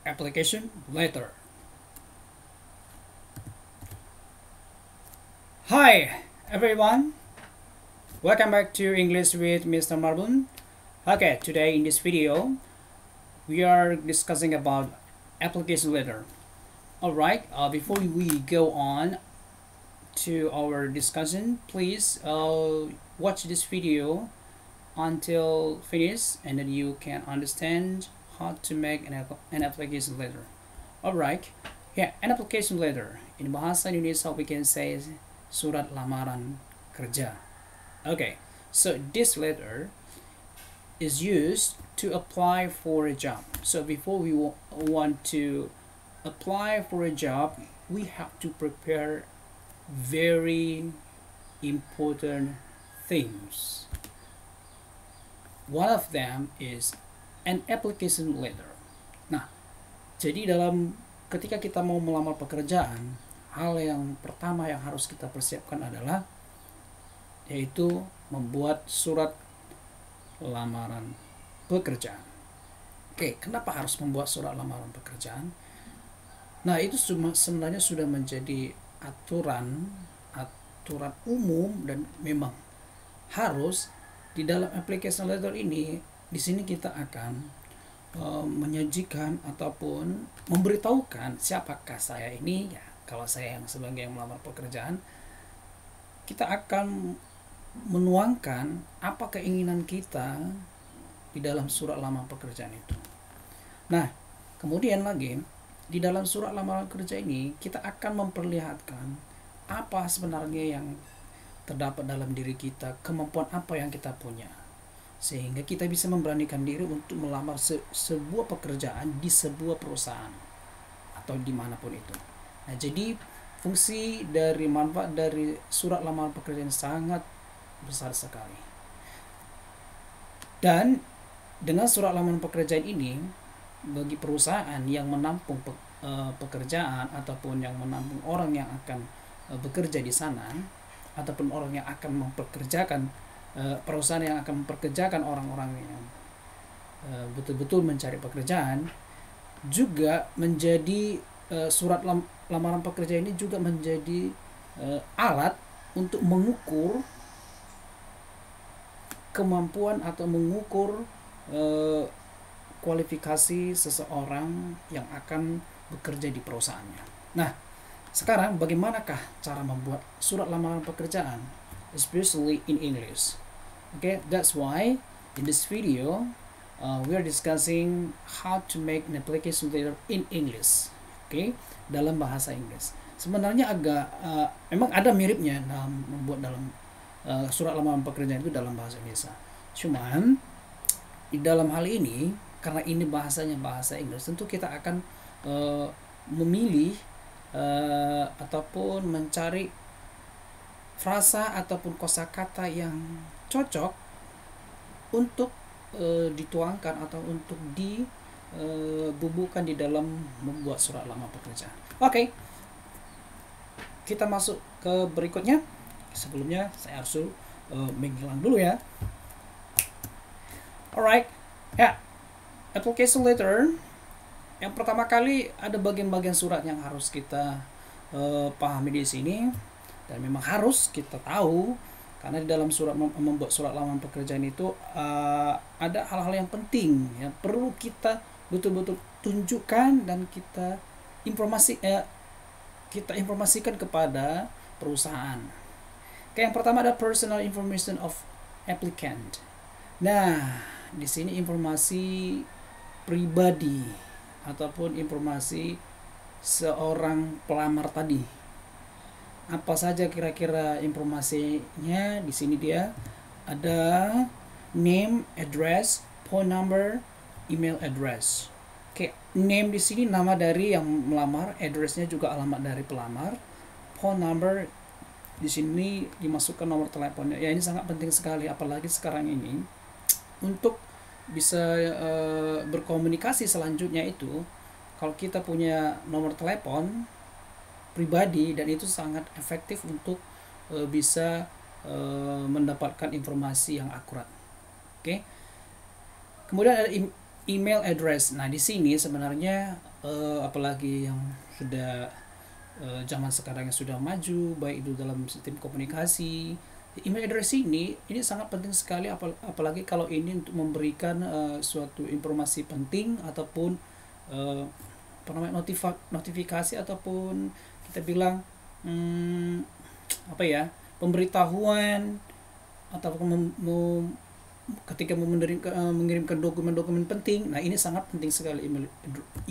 application letter. Hi everyone, welcome back to English with Mr. Marbun. Okay, today in this video we are discussing about application letter. Alright, before we go on to our discussion, please watch this video until finish and then you can understand how to make an application letter. Alright, yeah, an application letter in bahasa Indonesia we can say surat lamaran kerja. Okay, so this letter is used to apply for a job. So before we want to apply for a job, we have to prepare very important things. One of them is an application letter. Nah, jadi ketika kita mau melamar pekerjaan, hal yang pertama yang harus kita persiapkan adalah yaitu membuat surat lamaran pekerjaan. Oke, kenapa harus membuat surat lamaran pekerjaan? Nah, itu sebenarnya sudah menjadi aturan umum dan memang harus di dalam application letter ini. Di sini kita akan menyajikan ataupun memberitahukan siapakah saya ini ya. Kalau saya yang sebagai yang melamar pekerjaan, kita akan menuangkan apa keinginan kita di dalam surat lamaran pekerjaan itu. Nah, kemudian lagi di dalam surat lamaran kerja ini kita akan memperlihatkan apa sebenarnya yang terdapat dalam diri kita, kemampuan apa yang kita punya, sehingga kita bisa memberanikan diri untuk melamar sebuah pekerjaan di sebuah perusahaan atau dimanapun itu. Nah, jadi fungsi dari manfaat dari surat lamaran pekerjaan sangat besar sekali. Dan dengan surat lamaran pekerjaan ini, bagi perusahaan yang menampung pekerjaan ataupun yang menampung orang yang akan bekerja di sana, ataupun orang yang akan mempekerjakan perusahaan yang akan mempekerjakan orang-orang yang betul-betul mencari pekerjaan, juga menjadi surat lamaran pekerjaan ini juga menjadi alat untuk mengukur kemampuan atau mengukur kualifikasi seseorang yang akan bekerja di perusahaannya. Nah, sekarang bagaimanakah cara membuat surat lamaran pekerjaan, especially in English? Okay, that's why in this video we are discussing how to make an application letter in English. Okay, dalam bahasa Inggris. Sebenarnya agak memang ada miripnya dalam membuat dalam surat lamaran pekerjaan itu dalam bahasa Indonesia. Cuman di dalam hal ini, karena ini bahasanya bahasa Inggris, tentu kita akan memilih ataupun mencari frasa ataupun kosakata yang cocok untuk dituangkan atau untuk dibubuhkan di dalam membuat surat lamaran pekerjaan. Oke, kita masuk ke berikutnya. Sebelumnya saya harus menghilang dulu ya. Alright, ya, application letter. Yang pertama kali ada bagian-bagian surat yang harus kita pahami di sini, dan memang harus kita tahu karena di dalam surat membuat surat lamaran pekerjaan itu ada hal-hal yang penting yang perlu kita betul-betul tunjukkan dan kita informasikan kepada perusahaan. Oke, yang pertama ada personal information of applicant. Nah, di sini informasi pribadi ataupun informasi seorang pelamar tadi. Apa saja kira-kira informasinya? Di sini dia ada name, address, phone number, email address. Oke, name di sini nama dari yang melamar, addressnya juga alamat dari pelamar, phone number di sini dimasukkan nomor teleponnya. Ya, ini sangat penting sekali apalagi sekarang ini untuk bisa berkomunikasi selanjutnya itu. Kalau kita punya nomor telepon pribadi, dan itu sangat efektif untuk bisa mendapatkan informasi yang akurat. Oke. Kemudian ada email address. Nah, di sini sebenarnya apalagi yang sudah zaman sekarang yang sudah maju, baik itu dalam sistem komunikasi, email address ini sangat penting sekali, apalagi kalau ini untuk memberikan suatu informasi penting ataupun apa namanya, notifikasi ataupun kita bilang apa ya, pemberitahuan ataupun ketika mengirimkan dokumen-dokumen penting. Nah, ini sangat penting sekali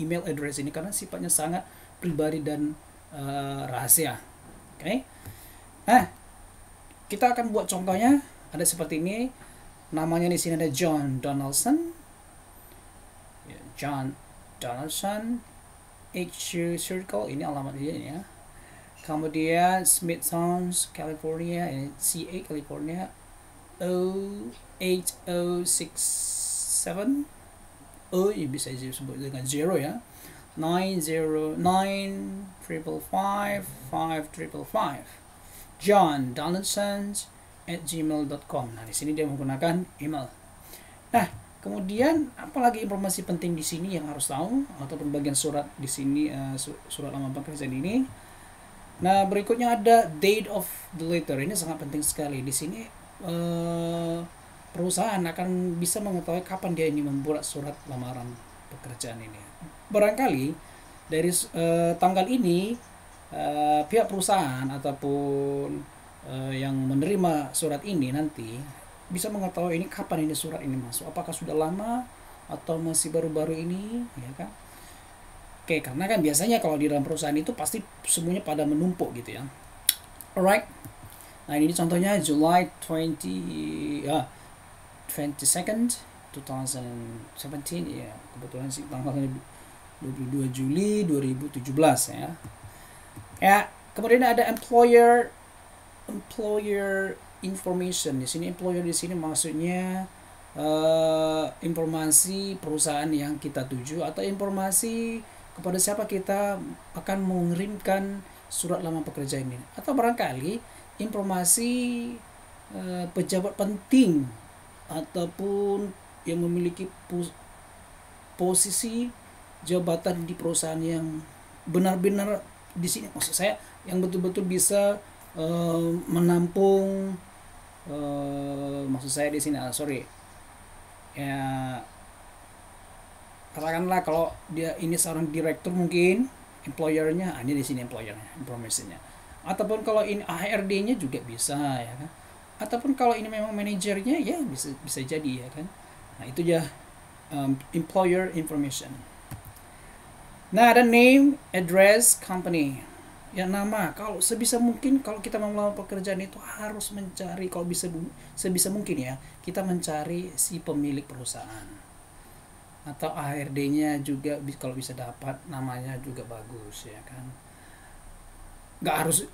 email address ini karena sifatnya sangat pribadi dan rahasia. Oke. Nah, kita akan buat contohnya ada seperti ini. Namanya di sini ada John Donaldson. John Donaldson HU Circle, ini alamat dia ya. Kemudian Smithsonian California, ini CA California 08067, ini bisa disebut dengan 0 ya, 909555555, John Donaldson @gmail.com. Nah, di sini dia menggunakan email. Nah, kemudian apalagi informasi penting di sini yang harus tahu ataupun bagian surat di sini, surat lamaran pekerjaan ini. Nah, berikutnya ada date of the letter. Ini sangat penting sekali. Di sini perusahaan akan bisa mengetahui kapan dia ini membuat surat lamaran pekerjaan ini. Barangkali dari tanggal ini pihak perusahaan ataupun yang menerima surat ini nanti bisa mengetahui ini kapan ini surat ini masuk. Apakah sudah lama atau masih baru-baru ini, ya kan? Oke, karena kan biasanya kalau di dalam perusahaan itu pasti semuanya pada menumpuk gitu ya. Alright. Nah, ini contohnya July 22nd 2017 ya. Kebetulan sih tanggalnya 22 Juli 2017 ya. Ya, kemudian ada employer information. Di sini employer di sini maksudnya informasi perusahaan yang kita tuju atau informasi kepada siapa kita akan mengirimkan surat lamaran pekerjaan ini, atau barangkali informasi pejabat penting ataupun yang memiliki posisi jabatan di perusahaan yang benar-benar di sini, maksud saya yang betul-betul bisa menampung, maksud saya di sini ya, katakanlah kalau dia ini seorang direktur, mungkin employernya ini di sini employernya, informasinya. Ataupun kalau ini HRD-nya juga bisa ya kan. Ataupun kalau ini memang manajernya ya bisa jadi ya kan. Nah, itu ya employer information. Nah, ada name, address, company. Ya, nama. Kalau sebisa mungkin kalau kita mau melamar pekerjaan itu harus mencari, kalau sebisa mungkin ya, kita mencari si pemilik perusahaan. Atau HRD-nya juga kalau bisa dapat, namanya juga bagus ya kan. Nggak harus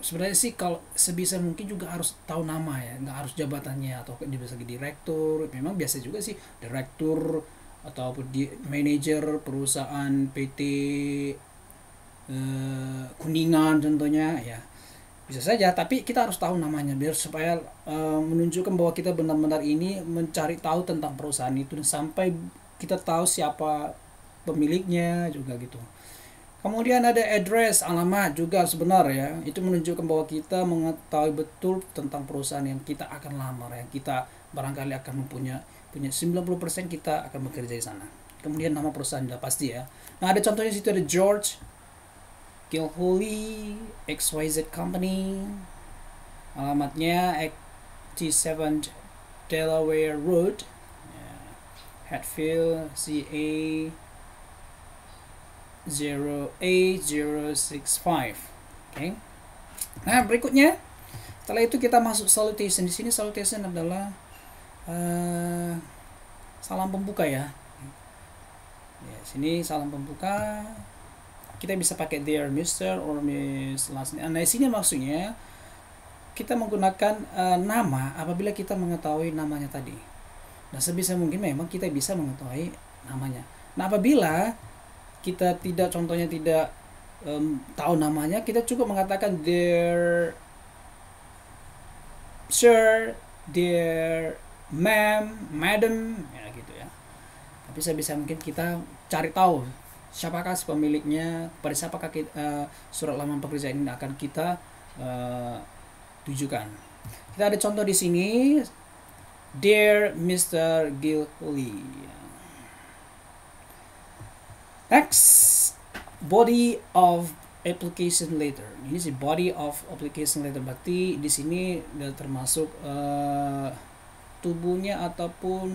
sebenarnya sih kalau sebisa mungkin juga harus tahu nama ya, nggak harus jabatannya atau dia bisa direktur. Memang biasa juga sih direktur ataupun di manajer perusahaan PT Kuningan contohnya ya, bisa saja, tapi kita harus tahu namanya biar supaya menunjukkan bahwa kita benar-benar ini mencari tahu tentang perusahaan itu sampai kita tahu siapa pemiliknya juga gitu. Kemudian ada address, alamat juga sebenarnya, itu menunjukkan bahwa kita mengetahui betul tentang perusahaan yang kita akan lamar, yang kita barangkali akan punya 90% kita akan bekerja di sana. Kemudian nama perusahaan sudah pasti ya. Nah, ada contohnya situ, ada George Gilhooly XYZ Company, alamatnya 87 Delaware Road, Hatfield, CA 08065. Okay. Nah, berikutnya setelah itu kita masuk salutation. Di sini salutation adalah salam pembuka ya. Sini salam pembuka. Kita bisa pakai dear Mr. or Miss last name. Nah, di sini maksudnya kita menggunakan nama apabila kita mengetahui namanya tadi. Nah, sebisa mungkin memang kita bisa mengetahui namanya. Nah, apabila kita tidak, contohnya tidak tahu namanya, kita cukup mengatakan dear sir, dear ma'am, madam, ya gitu ya. Tapi sebisa mungkin kita cari tahu siapakah si pemiliknya, pada siapakah surat lamaran pekerjaan ini akan kita tujukan. Kita ada contoh di sini, Dear Mr. Gilhooly. Next, body of application letter. Ini sih body of application letter, berarti di sini udah termasuk tubuhnya ataupun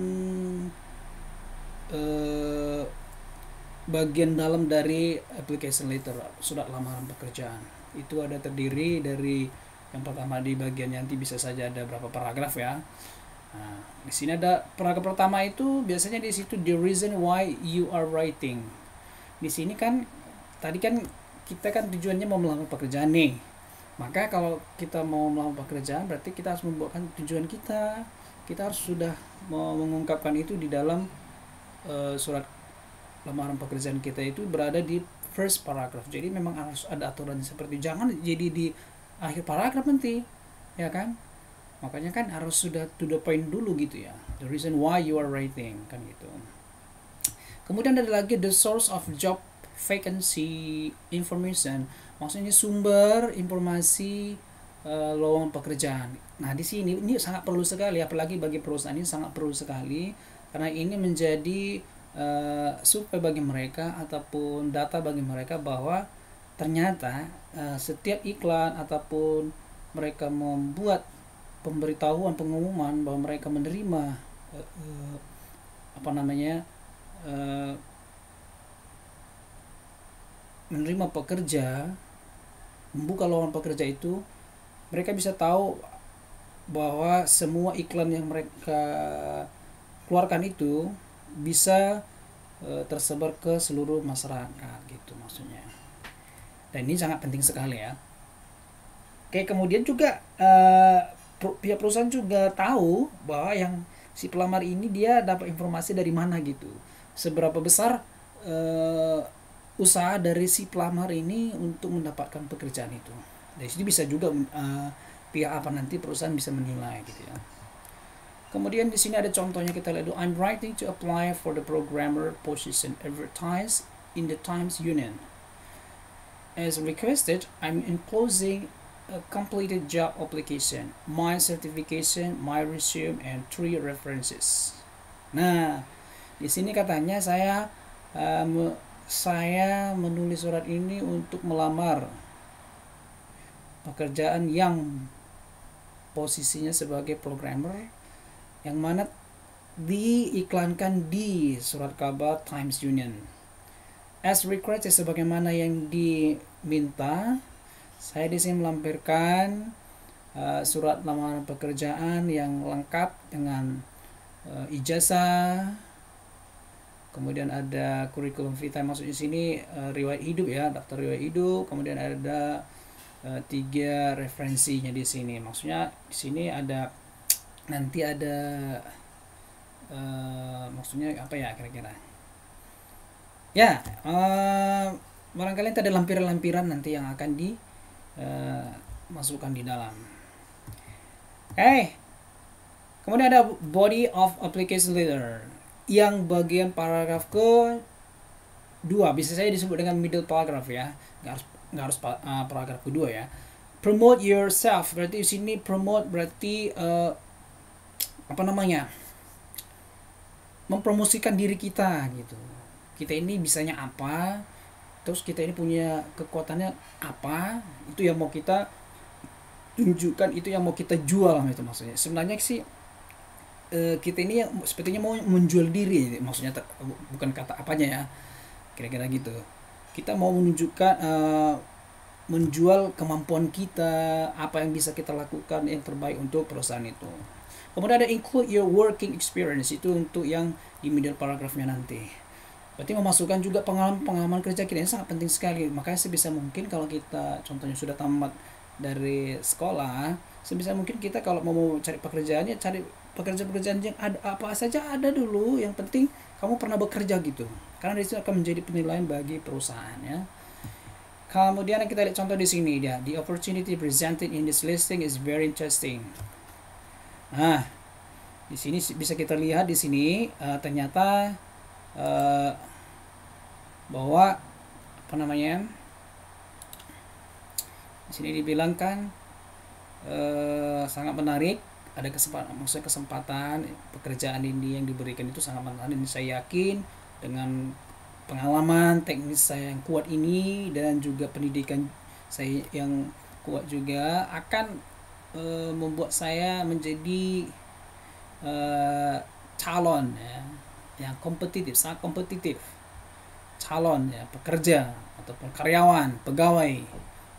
bagian dalam dari application letter, surat lamaran pekerjaan. Itu ada terdiri dari yang pertama di bagian nanti bisa saja ada berapa paragraf ya. Nah, di sini ada paragraf pertama itu biasanya di situ the reason why you are writing. Di sini kan tadi kan kita kan tujuannya mau melamar pekerjaan nih. Maka kalau kita mau melamar pekerjaan berarti kita harus membuatkan tujuan kita. Kita harus sudah mengungkapkan itu di dalam surat lamaran pekerjaan kita itu berada di first paragraph. Jadi memang harus ada aturan seperti itu. Jangan jadi di akhir paragraf nanti, ya kan? Makanya kan harus sudah to the point dulu gitu ya. The reason why you are writing kan gitu. Kemudian ada lagi the source of job vacancy information. Maksudnya sumber informasi lowongan pekerjaan. Nah, di sini ini sangat perlu sekali, apalagi bagi perusahaan ini sangat perlu sekali karena ini menjadi survei bagi mereka ataupun data bagi mereka bahwa ternyata setiap iklan ataupun mereka membuat pemberitahuan pengumuman bahwa mereka menerima menerima pekerja, membuka lowongan pekerja itu, mereka bisa tahu bahwa semua iklan yang mereka keluarkan itu bisa tersebar ke seluruh masyarakat gitu maksudnya. Dan ini sangat penting sekali ya. Oke, kemudian juga pihak perusahaan juga tahu bahwa yang si pelamar ini dia dapat informasi dari mana gitu. Seberapa besar usaha dari si pelamar ini untuk mendapatkan pekerjaan itu. Dari sini bisa juga pihak nanti perusahaan bisa menilai gitu ya. Kemudian di sini ada contohnya, kita lihat dulu. I'm writing to apply for the programmer position advertised in the Times Union. As requested, I'm enclosing a completed job application, my certification, my resume, and 3 references. Nah, di sini katanya saya menulis surat ini untuk melamar pekerjaan yang posisinya sebagai programmer, yang mana diiklankan di surat kabar Times Union. As requested, sebagaimana yang diminta, saya di sini melampirkan surat lamaran pekerjaan yang lengkap dengan ijazah, kemudian ada kurikulum vitae, maksudnya di sini riwayat hidup ya, daftar riwayat hidup, kemudian ada 3 referensinya di sini. Maksudnya di sini ada nanti ada maksudnya apa ya kira-kira ya, barangkali ada lampiran-lampiran nanti yang akan dimasukkan di dalam. Kemudian ada body of application letter, yang bagian paragraf ke-2 bisa saya disebut dengan middle paragraph ya, nggak harus paragraf kedua ya. Promote yourself, berarti di sini promote berarti mempromosikan diri kita gitu. Kita ini bisanya apa, terus kita ini punya kekuatannya apa, itu yang mau kita tunjukkan, itu yang mau kita jual itu maksudnya. Sebenarnya sih kita ini sepertinya mau menjual diri, maksudnya bukan kata apanya ya, kira-kira gitu. Kita mau menunjukkan menjual kemampuan kita, apa yang bisa kita lakukan yang terbaik untuk perusahaan itu. Kemudian ada include your working experience, itu untuk yang di middle paragrafnya nanti. Berarti memasukkan juga pengalaman kerja kita, ini sangat penting sekali. Makanya sebisa mungkin kalau kita contohnya sudah tamat dari sekolah, sebisa mungkin kita kalau mau cari pekerjaannya, cari pekerjaan yang ada apa saja ada dulu. Yang penting kamu pernah bekerja gitu, karena itu akan menjadi penilaian bagi perusahaan ya. Kemudian kita lihat contoh di sini dia, the opportunity presented in this listing is very interesting. Nah, di sini bisa kita lihat di sini ternyata uh, bahwa apa namanya, di sini dibilangkan sangat menarik, ada kesempatan pekerjaan ini yang diberikan itu sangat menarik. Ini saya yakin dengan pengalaman teknis saya yang kuat ini dan juga pendidikan saya yang kuat juga akan membuat saya menjadi calon ya, yang kompetitif, sangat kompetitif, calon ya, pekerja ataupun karyawan, pegawai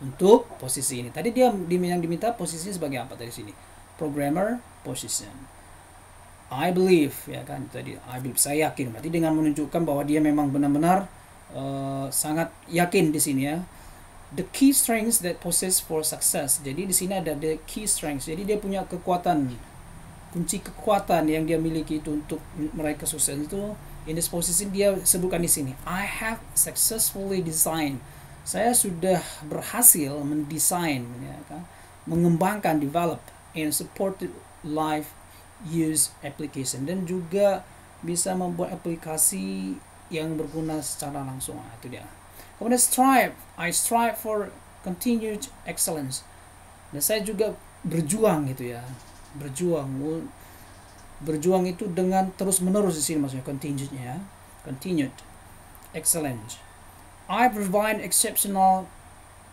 untuk posisi ini. Tadi dia yang diminta posisinya sebagai apa tadi sini? Programmer position. I believe ya kan tadi, I believe, saya yakin. Berarti dengan menunjukkan bahwa dia memang benar-benar sangat yakin di sini ya. The key strengths that possess for success. Jadi di sini ada the key strengths. Jadi dia punya kekuatan, kunci kekuatan yang dia miliki itu untuk meraih kesuksesan itu. In this position dia sebutkan di sini, I have successfully designed. Saya sudah berhasil mendesain, ya kan, mengembangkan, develop and supported life use application, dan juga bisa membuat aplikasi yang berguna secara langsung. Nah, itu dia. Kemudian I strive for continued excellence. Dan saya juga berjuang gitu ya. Berjuang itu dengan terus menerus di sini maksudnya continued excellence. I provide exceptional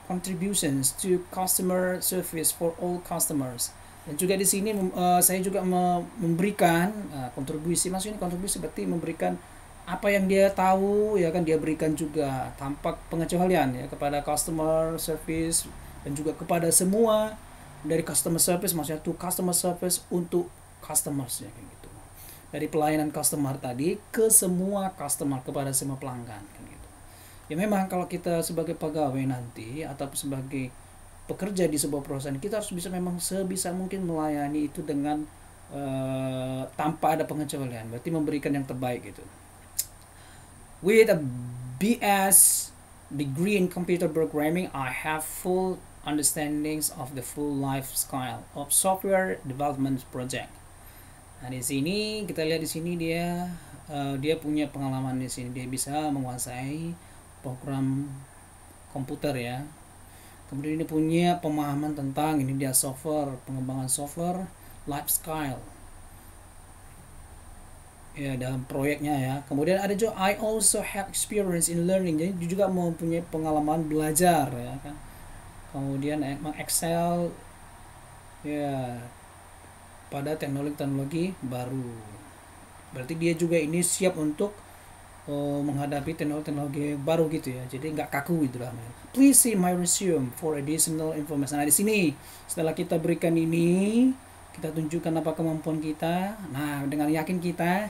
contributions to customer service for all customers. Dan juga di sini saya juga memberikan kontribusi. Maksudnya kontribusi berarti memberikan apa yang dia tahu ya kan, dia berikan juga tanpa pengecualian ya kepada customer service dan juga kepada semua dari customer service, maksudnya to customer service untuk customers ya kayak gitu. Dari pelayanan customer tadi ke semua customer, kepada semua pelanggan kan gitu. Ya memang kalau kita sebagai pegawai nanti atau sebagai pekerja di sebuah perusahaan, kita harus bisa memang sebisa mungkin melayani itu dengan tanpa ada pengecualian, berarti memberikan yang terbaik gitu. With a BS degree in computer programming, I have full understandings of the full life cycle of software development project. Nah di sini kita lihat di sini dia punya pengalaman di sini, dia bisa menguasai program komputer ya. Kemudian dia punya pemahaman tentang ini dia software, pengembangan software life cycle ya dalam proyeknya ya. Kemudian ada juga I also have experience in learning, jadi dia juga mempunyai pengalaman belajar ya kan. Kemudian mengexcel ya pada teknologi baru, berarti dia juga ini siap untuk menghadapi teknologi baru gitu ya, jadi nggak kaku gitu lah. Please see my resume for additional information. Nah di sini setelah kita berikan ini, kita tunjukkan apa kemampuan kita. Nah dengan yakin kita,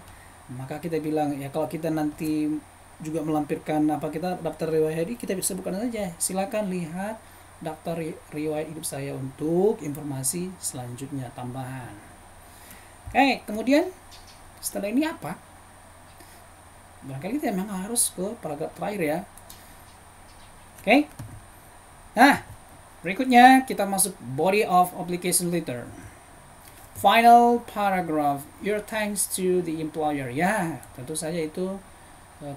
maka kita bilang ya kalau kita nanti juga melampirkan apa kita daftar riwayat hidup, kita bisa sebutkan saja, silakan lihat daftar riwayat hidup saya untuk informasi selanjutnya tambahan. Oke, kemudian setelah ini apa? Barangkali kita memang harus ke paragraf terakhir ya. Oke. Nah, berikutnya kita masuk body of application letter. Final paragraph, your thanks to the employer. Ya, tentu saja itu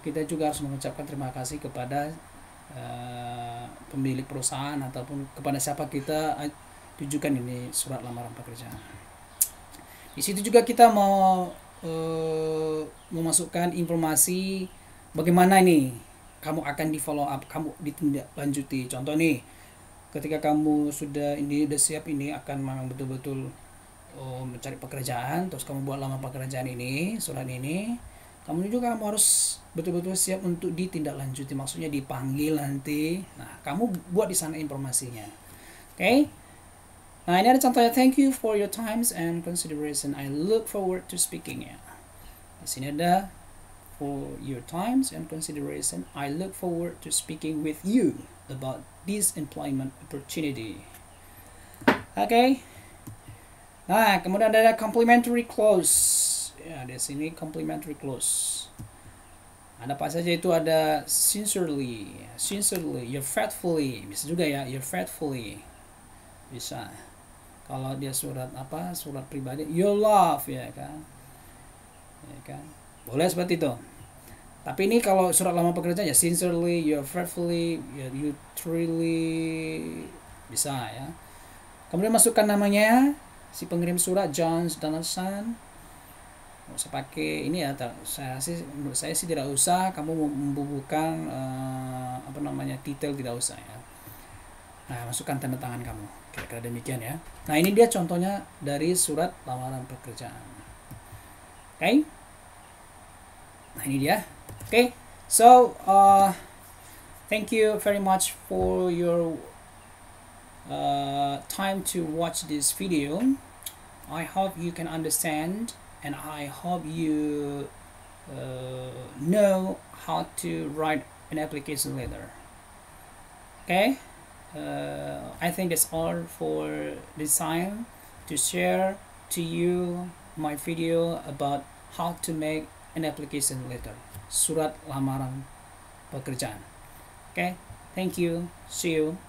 kita juga harus mengucapkan terima kasih kepada pemilik perusahaan ataupun kepada siapa kita tujukan ini surat lamaran pekerjaan. Di situ juga kita mau memasukkan informasi bagaimana nih kamu akan di follow up, kamu ditindaklanjuti. Contoh nih, ketika kamu sudah siap ini akan memang betul-betul mencari pekerjaan, terus kamu buat lamar pekerjaan ini, surat ini, kamu juga kamu harus betul-betul siap untuk ditindaklanjuti, maksudnya dipanggil nanti. Nah, kamu buat di sana informasinya. Oke? Nah, ini ada contohnya. Thank you for your times and consideration. I look forward to speaking. Ya. Di sini ada for your times and consideration. I look forward to speaking with you about this employment opportunity. Oke. Nah, kemudian ada complimentary clause. Ya, di sini complimentary clause. Ada apa saja itu? Ada sincerely, you're faithfully, bisa juga ya, you're faithfully, bisa. Kalau dia surat pribadi, your love ya kan, boleh seperti itu. Tapi ini kalau surat lamaran pekerjaan ya sincerely, you faithfully, you truly, bisa ya. Kemudian masukkan namanya si pengirim surat, John Donaldson. Nggak usah pakai ini ya, menurut saya sih tidak usah kamu membubuhkan titel, tidak usah ya. Nah, masukkan tanda tangan kamu, kira-kira demikian ya. Nah, ini dia contohnya dari surat lamaran pekerjaan. Oke. Nah, ini dia. Okay, so thank you very much for your time to watch this video. I hope you can understand, and I hope you know how to write an application letter. Okay, I think that's all for this time to share to you my video about how to make an application letter, surat lamaran pekerjaan. Okay, thank you, see you.